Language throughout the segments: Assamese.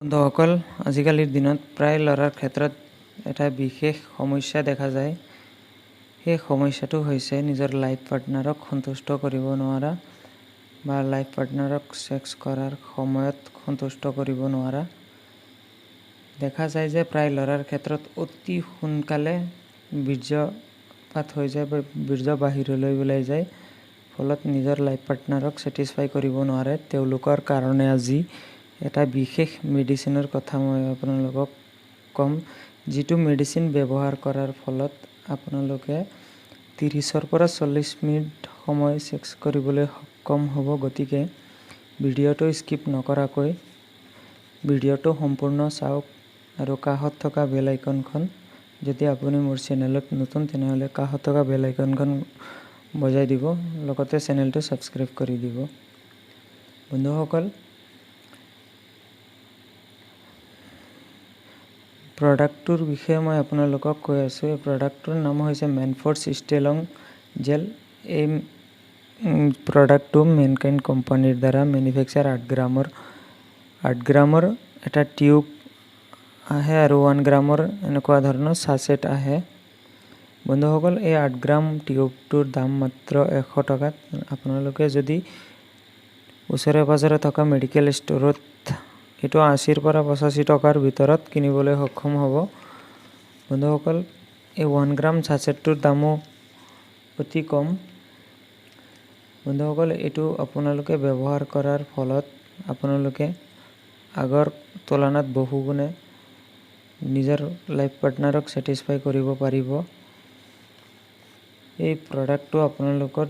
বন্ধুসকল, আজিকালিৰ দিনত প্ৰায় ল'ৰাৰ ক্ষেত্ৰত এটা বিশেষ সমস্যা দেখা যায়। সেই সমস্যাটো হৈছে নিজৰ লাইফ পাৰ্টনাৰক সন্তুষ্ট কৰিব নোৱাৰা বা লাইফ পাৰ্টনাৰক ছেক্স কৰাৰ সময়ত সন্তুষ্ট কৰিব নোৱাৰা। দেখা যায় যে প্ৰায় ল'ৰাৰ ক্ষেত্ৰত অতি সোনকালে বীৰ্যপাত হৈ যায় বা বীৰ্য বাহিৰলৈ ওলাই যায়, ফলত নিজৰ লাইফ পাৰ্টনাৰক ছেটিছফাই কৰিব নোৱাৰে। তেওঁলোকৰ কাৰণে আজি এটা বিশেষ মেডিচিনৰ কথা মই আপোনালোকক ক'ম, যিটো মেডিচিন ব্যৱহাৰ কৰাৰ ফলত আপোনালোকে 30-ৰ পৰা 40 মিনিট সময় ছেক্স কৰিবলৈ সক্ষম হ'ব। গতিকে ভিডিঅ'টো স্কিপ নকৰাকৈ ভিডিঅ'টো সম্পূৰ্ণ চাওক আৰু কাষত থকা বেল আইকনখন, যদি আপুনি মোৰ চেনেলত নতুন তেনেহ'লে কাষত থকা বেল আইকনখন বজাই দিব, লগতে চেনেলটো ছাবস্ক্ৰাইব কৰি দিব। বন্ধুসকল, প্ৰডাক্টটোৰ বিষয়ে মই আপোনালোকক কৈ আছোঁ। এই প্ৰডাক্টটোৰ নাম হৈছে মেনফৰ্ছ ষ্টেলং জেল। এই প্ৰডাক্টটো মেনকাইণ্ড কোম্পানীৰ দ্বাৰা মেনুফেকচাৰ 8 গ্ৰামৰ এটা টিউব আহে আৰু 1 গ্ৰামৰ এনেকুৱা ধৰণৰ ছাচেট আহে। বন্ধুসকল, এই 8 গ্ৰাম টিউবটোৰ দাম মাত্ৰ 100 টকাত। আপোনালোকে যদি ওচৰে পাজৰে থকা মেডিকেল ষ্ট'ৰত এইটো 80-ৰ পৰা 85 টকাৰ ভিতৰত কিনিবলৈ সক্ষম হ'ব। বন্ধুসকল, এই 1 গ্ৰাম ছাচেটটোৰ দামো অতি কম। বন্ধুসকল, এইটো আপোনালোকে ব্যৱহাৰ কৰাৰ ফলত আপোনালোকে আগৰ তুলনাত বহুগুণে নিজৰ লাইফ পাৰ্টনাৰক ছেটিছফাই কৰিব পাৰিব। এই প্ৰডাক্টটো আপোনালোকৰ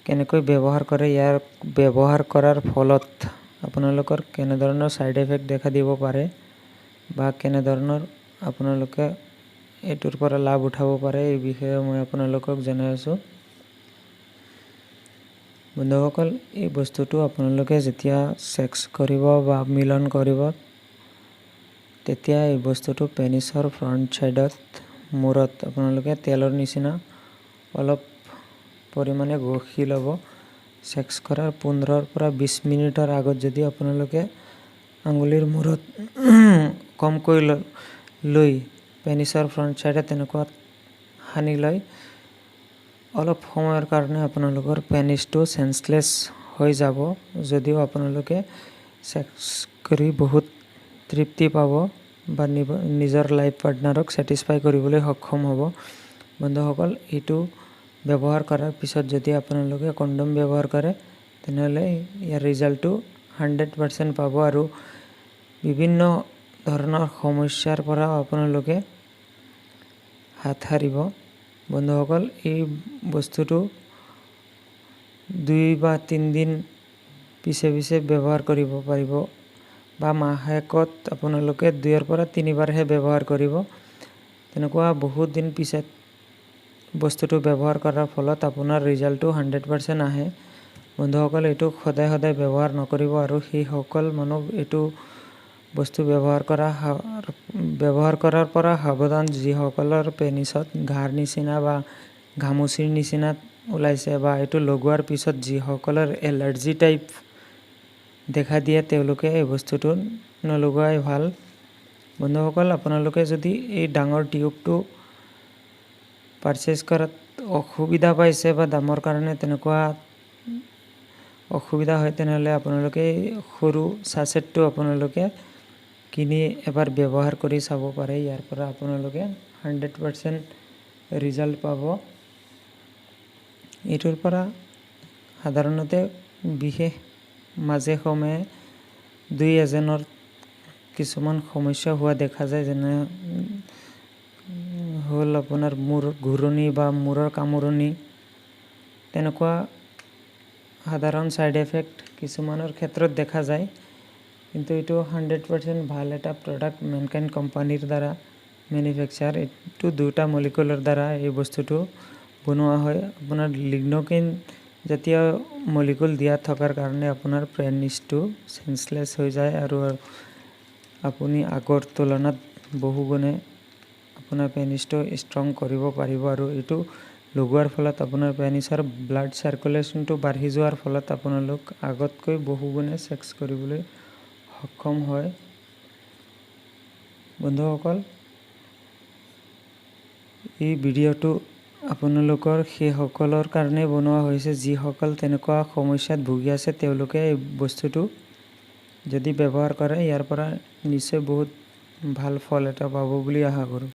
কেনেকৈ ব্যৱহাৰ কৰে, ইয়াৰ ব্যৱহাৰ কৰাৰ ফলত আপোনালোকৰ কেনেধৰণৰ ছাইড এফেক্ট দেখা দিব পাৰে বা কেনেধৰণৰ আপোনালোকে এইটোৰ পৰা লাভ উঠাব পাৰে, এই বিষয়ে মই আপোনালোকক জনাই আছোঁ। বন্ধুসকল, এই বস্তুটো আপোনালোকে যেতিয়া ছেক্স কৰিব বা মিলন কৰিব, তেতিয়া এই বস্তুটো পেনিছৰ ফ্ৰণ্ট ছাইডত মূৰত আপোনালোকে তেলৰ নিচিনা অলপ পৰিমাণে ঘঁহি ল'ব। ছেক্স কৰাৰ 15-ৰ পৰা 20 মিনিটৰ আগত যদি আপোনালোকে আঙুলিৰ মূৰত কমকৈ লৈ পেনিছৰ ফ্ৰণ্ট ছাইডে তেনেকুৱা সানি লয়, অলপ সময়ৰ কাৰণে আপোনালোকৰ পেনিছটো চেঞ্চলেছ হৈ যাব। যদিও আপোনালোকে ছেক্স কৰি বহুত তৃপ্তি পাব বা নিজৰ লাইফ পাৰ্টনাৰক ছেটিছফাই কৰিবলৈ সক্ষম হ'ব। বন্ধুসকল, এইটো ব্যৱহাৰ কৰাৰ পিছত যদি আপোনালোকে কণ্ডম ব্যৱহাৰ কৰে, তেনেহ'লে ইয়াৰ ৰিজাল্টটো 100% পাব আৰু বিভিন্ন ধৰণৰ সমস্যাৰ পৰা আপোনালোকে হাত সাৰিব। বন্ধুসকল, এই বস্তুটো 2 বা 3 দিন পিছে ব্যৱহাৰ কৰিব পাৰিব বা মাহেকত আপোনালোকে 2-ৰ পৰা 3 বাৰহে ব্যৱহাৰ কৰিব। তেনেকুৱা বহুত দিন পিছত বস্তুটো ব্যৱহাৰ কৰাৰ ফলত আপোনাৰ ৰিজাল্টটো 100% আহে। বন্ধুসকল, এইটো সদায় ব্যৱহাৰ নকৰিব আৰু সেইসকল মানুহ এইটো বস্তু ব্যৱহাৰ কৰাৰ পৰা সাৱধান, যিসকলৰ পেনিছত ঘাঁৰ নিচিনা বা ঘামুচিৰ নিচিনা ওলাইছে বা এইটো লগোৱাৰ পিছত যিসকলৰ এলাৰ্জি টাইপ দেখা দিয়ে, তেওঁলোকে এই বস্তুটো নলগোৱাই ভাল। বন্ধুসকল, আপোনালোকে যদি এই ডাঙৰ টিউবটো পাৰচেজ কৰাত অসুবিধা পাইছে বা দামৰ কাৰণে তেনেকুৱা অসুবিধা হয়, তেনেহ'লে আপোনালোকে সৰু ছাচেটটো আপোনালোকে কিনি এবাৰ ব্যৱহাৰ কৰি চাব পাৰে। ইয়াৰ পৰা আপোনালোকে 100% ৰিজাল্ট পাব। এইটোৰ পৰা সাধাৰণতে বিশেষ মাজে সময়ে দুই এজনৰ কিছুমান সমস্যা হোৱা দেখা যায়, যেনে হ'ল আপোনাৰ মূৰ ঘূৰণি বা মূৰৰ কামোৰণি। তেনেকুৱা সাধাৰণ ছাইড এফেক্ট কিছুমানৰ ক্ষেত্ৰত দেখা যায়, কিন্তু এইটো 100% ভাল এটা প্ৰডাক্ট মেনকাইণ্ড কোম্পানীৰ দ্বাৰা মেনুফেকচাৰ। এইটো 2টা মলিকুলৰ দ্বাৰা এই বস্তুটো বনোৱা হয়। আপোনাৰ লিগ্নকিন জাতীয় মলিকুল দিয়া থকাৰ কাৰণে আপোনাৰ পেনিছটো চেঞ্চলেছ হৈ যায় আৰু আপুনি আগৰ তুলনাত বহুগুণে আপোনাৰ পেনিছটো ষ্ট্ৰং কৰিব পাৰিব। আৰু এইটো লগোৱাৰ ফলত আপোনাৰ পেনিছৰ ব্লাড চাৰ্কুলেশ্যনটো বাঢ়ি যোৱাৰ ফলত আপোনালোক আগতকৈ বহুগুণে ছেক্স কৰিবলৈ সক্ষম হয়। বন্ধুসকল, এই ভিডিঅ'টো আপোনালোকৰ সেইসকলৰ কাৰণে বনোৱা হৈছে যিসকল তেনেকুৱা সমস্যাত ভুগি আছে। তেওঁলোকে এই বস্তুটো যদি ব্যৱহাৰ কৰে ইয়াৰ পৰা নিশ্চয় বহুত ভাল ফল এটা পাব বুলি আশা কৰোঁ।